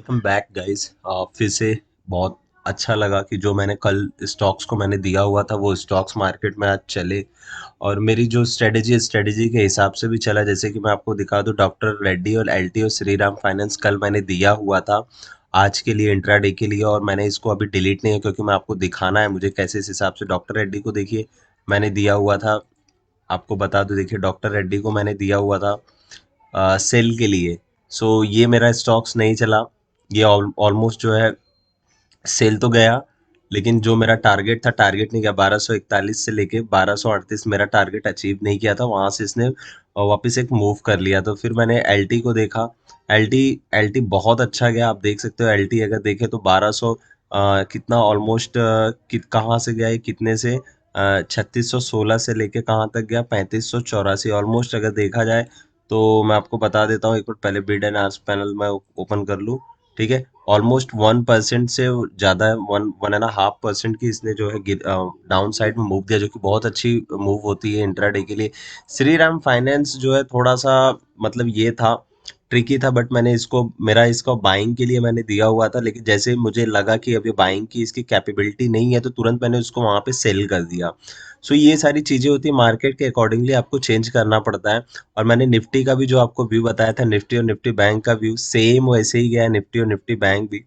Welcome back guys. फिर से बहुत अच्छा लगा कि जो मैंने कल स्टॉक्स को मैंने दिया हुआ था वो स्टॉक्स मार्केट में आज चले। और मेरी जो स्ट्रेटजी के हिसाब से भी चला। जैसे कि मैं आपको दिखा दूं, डॉक्टर रेड्डी और एलटी और श्रीराम फाइनेंस कल मैंने दिया हुआ था आज के लिए, इंट्राडे के लिए। और मैंने इसको अभी डिलीट नहीं है क्योंकि मैं आपको दिखाना है मुझे कैसे। इस हिसाब से डॉक्टर रेड्डी को देखिए मैंने दिया हुआ था, आपको बता दूं। देखिए डॉक्टर रेड्डी को मैंने दिया हुआ था सेल के लिए। सो ये मेरा स्टॉक्स नहीं चला। ये ऑलमोस्ट जो है सेल तो गया, लेकिन जो मेरा टारगेट था टारगेट नहीं गया। 1241 से लेके 1238 मेरा टारगेट अचीव नहीं किया था, वहां से इसने वापस एक मूव कर लिया। तो फिर मैंने एलटी को देखा। एलटी एलटी बहुत अच्छा गया। आप देख सकते हो एलटी अगर देखें तो 1200 कितना ऑलमोस्ट कहाँ से गया ये, कितने से 3616 से लेके कहाँ तक गया, 3584 ऑलमोस्ट अगर देखा जाए। तो मैं आपको बता देता हूँ, एक मिनट पहले बिड एंड आस्क पैनल मैं ओपन कर लूँ। ठीक है, ऑलमोस्ट 1% से ज़्यादा है, 1.5% की इसने जो है डाउन साइड में मूव दिया, जो कि बहुत अच्छी मूव होती है इंट्राडे के लिए। श्रीराम फाइनेंस जो है थोड़ा सा मतलब ये था, ट्रिकी था। बट मैंने इसको, मेरा इसका बाइंग के लिए मैंने दिया हुआ था, लेकिन जैसे ही मुझे लगा कि अभी बाइंग की इसकी कैपेबिलिटी नहीं है तो तुरंत मैंने उसको वहां पे सेल कर दिया। सो ये सारी चीजें होती है, मार्केट के अकॉर्डिंगली आपको चेंज करना पड़ता है। और मैंने निफ्टी का भी जो आपको व्यू बताया था, निफ्टी और निफ्टी बैंक का व्यू सेम वैसे ही गया है। निफ्टी और निफ्टी बैंक भी,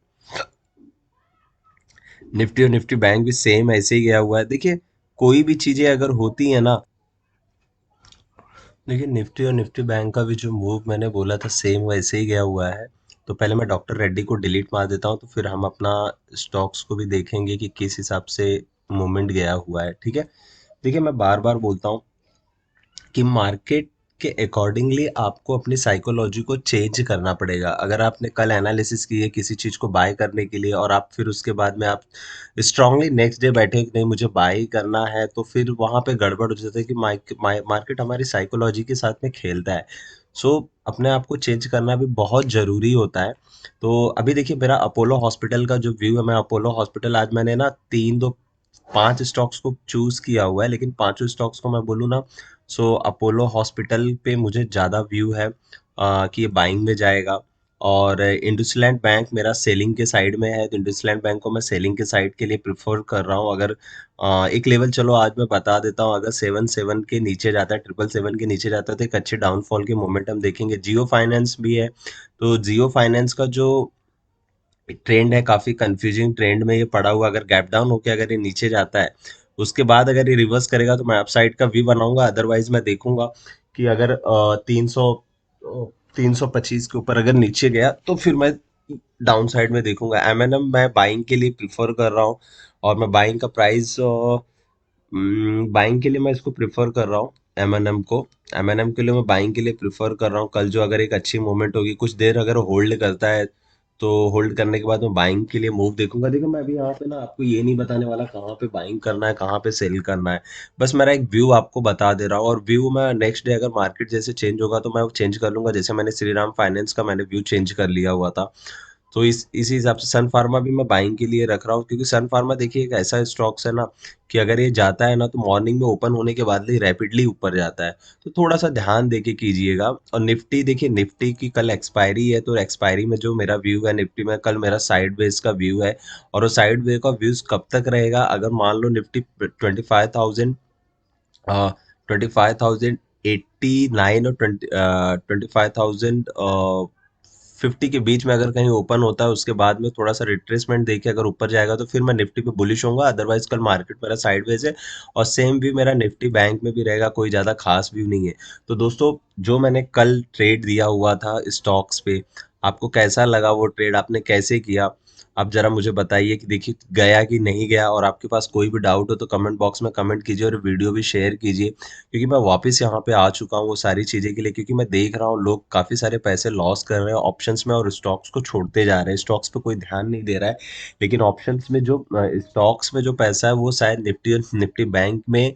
निफ्टी और निफ्टी बैंक भी सेम ऐसे ही गया हुआ है। देखिए कोई भी चीजें अगर होती है ना, देखिए निफ्टी और निफ्टी बैंक का भी जो मूव मैंने बोला था सेम वैसे ही गया हुआ है। तो पहले मैं डॉक्टर रेड्डी को डिलीट मार देता हूँ, तो फिर हम अपना स्टॉक्स को भी देखेंगे कि किस हिसाब से मूवमेंट गया हुआ है। ठीक है, देखिए मैं बार बार बोलता हूँ कि मार्केट के अकॉर्डिंगली आपको अपनी साइकोलॉजी को चेंज करना पड़ेगा। अगर आपने कल एनालिसिस की है किसी चीज को बाय करने के लिए, और आप फिर उसके बाद में आप स्ट्रांगली नेक्स्ट डे बैठे कि नहीं मुझे बाय करना है, तो फिर वहां पे गड़बड़ हो जाता है कि मार्केट हमारी साइकोलॉजी के साथ में खेलता है। सो अपने आप को चेंज करना भी बहुत जरूरी होता है। तो अभी देखिए मेरा अपोलो हॉस्पिटल का जो व्यू है, मैं अपोलो हॉस्पिटल आज मैंने ना तीन दो पांच स्टॉक्स को चूज किया हुआ है, लेकिन पांचों स्टॉक्स को मैं बोलूँ ना, सो अपोलो हॉस्पिटल पे मुझे ज़्यादा व्यू है कि ये बाइंग में जाएगा। और इंडसलैंड बैंक मेरा सेलिंग के साइड में है, तो इंडसलैंड बैंक को मैं सेलिंग के साइड के लिए प्रेफर कर रहा हूँ। अगर एक लेवल, चलो आज मैं बता देता हूँ, अगर 77 के नीचे जाता है, 777 के नीचे जाता है, तो एक अच्छे डाउनफॉल के मोमेंट हम देखेंगे। जियो फाइनेंस भी है, तो जियो फाइनेंस का जो ट्रेंड है काफी कंफ्यूजिंग ट्रेंड में ये पड़ा हुआ। अगर गैप डाउन होके अगर ये नीचे जाता है, उसके बाद अगर ये रिवर्स करेगा तो मैं अपसाइड का व्यू बनाऊंगा। अदरवाइज मैं देखूंगा कि अगर 325 के ऊपर अगर नीचे गया तो फिर मैं डाउन साइड में देखूंगा। एमएनएम मैं बाइंग के लिए प्रिफर कर रहा हूँ, और मैं बाइंग का प्राइस, बाइंग के लिए मैं इसको प्रिफर कर रहा हूँ एमएनएम को। एमएनएम के लिए मैं बाइंग के लिए प्रिफर कर रहा हूँ। कल जो अगर एक अच्छी मूवमेंट होगी, कुछ देर अगर होल्ड करता है, तो होल्ड करने के बाद मैं बाइंग के लिए मूव देखूंगा। देखो मैं अभी यहाँ पे ना आपको ये नहीं बताने वाला कहाँ पे बाइंग करना है कहाँ पे सेल करना है, बस मेरा एक व्यू आपको बता दे रहा हूँ। और व्यू मैं नेक्स्ट डे अगर मार्केट जैसे चेंज होगा तो मैं वो चेंज कर लूंगा। जैसे मैंने श्रीराम फाइनेंस का मैंने व्यू चेंज कर लिया हुआ था, तो इसी हिसाब से सन फार्मा भी मैं बाइंग के लिए रख रहा हूँ। क्योंकि सन फार्मा देखिए एक ऐसा स्टॉक्स है ना कि अगर ये जाता है ना तो मॉर्निंग में ओपन होने के बाद ही रैपिडली ऊपर जाता है। तो थोड़ा सा ध्यान देके कीजिएगा। और निफ्टी देखिए, निफ्टी की कल एक्सपायरी है, तो एक्सपायरी में जो मेरा व्यू है निफ्टी में, कल मेरा साइड वेज का व्यू है। और वो साइड वे का व्यूज कब तक रहेगा, अगर मान लो निफ्टी 25,000, 25,089 और 25,000 50 के बीच में अगर कहीं ओपन होता है, उसके बाद में थोड़ा सा रिट्रेसमेंट देके अगर ऊपर जाएगा तो फिर मैं निफ्टी पे बुलिश होऊंगा। अदरवाइज कल मार्केट मेरा साइडवेज है। और सेम व्यू मेरा निफ्टी बैंक में भी रहेगा, कोई ज्यादा खास व्यू नहीं है। तो दोस्तों, जो मैंने कल ट्रेड दिया हुआ था स्टॉक्स पे, आपको कैसा लगा वो ट्रेड, आपने कैसे किया, आप जरा मुझे बताइए कि देखिए गया कि नहीं गया। और आपके पास कोई भी डाउट हो तो कमेंट बॉक्स में कमेंट कीजिए और वीडियो भी शेयर कीजिए, क्योंकि मैं वापस यहाँ पे आ चुका हूँ वो सारी चीज़ें के लिए। क्योंकि मैं देख रहा हूँ लोग काफ़ी सारे पैसे लॉस कर रहे हैं ऑप्शंस में, और स्टॉक्स को छोड़ते जा रहे हैं, स्टॉक्स पे कोई ध्यान नहीं दे रहा है। लेकिन ऑप्शंस में जो स्टॉक्स में जो पैसा है वो शायद निफ्टी और निफ्टी बैंक में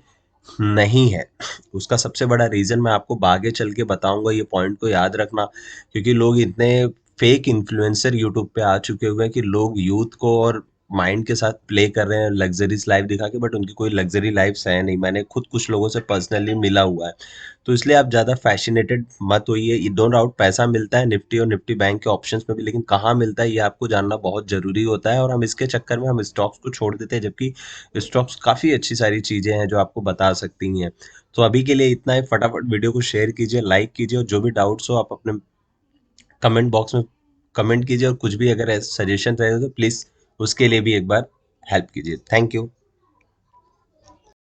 नहीं है। उसका सबसे बड़ा रीजन मैं आपको आगे चल के बताऊंगा, ये पॉइंट को याद रखना। क्योंकि लोग इतने फेक इन्फ्लुएंसर यूट्यूब पे आ चुके हुए हैं कि लोग यूथ को और माइंड के साथ प्ले कर रहे हैं लग्ज़रीज़ लाइफ़ दिखा के, बट उनकी कोई लग्ज़री लाइफ़्स है नहीं। मैंने खुद कुछ लोगों से पर्सनली मिला हुआ है। तो इसलिए आप ज़्यादा फ़ैसिनेटेड मत होइए। नो डाउट पैसा मिलता है निफ्टी और निफ्टी बैंक के ऑप्शंस में भी, लेकिन कहाँ मिलता है ये आपको जानना बहुत ज़रूरी होता है, और हम इसके चक्कर में हम स्टॉक्स को छोड़ देते हैं, जबकि स्टॉक्स काफ़ी अच्छी सारी चीज़ें हैं जो आपको बता सकती हैं। तो अभी के लिए इतना ही। फटाफट वीडियो को शेयर कीजिए, लाइक कीजिए, और जो भी डाउट्स हो आप अपने कमेंट बॉक्स में कमेंट कीजिए, और कुछ भी अगर सजेशन रहे तो प्लीज़ उसके लिए भी एक बार हेल्प कीजिए। Thank you.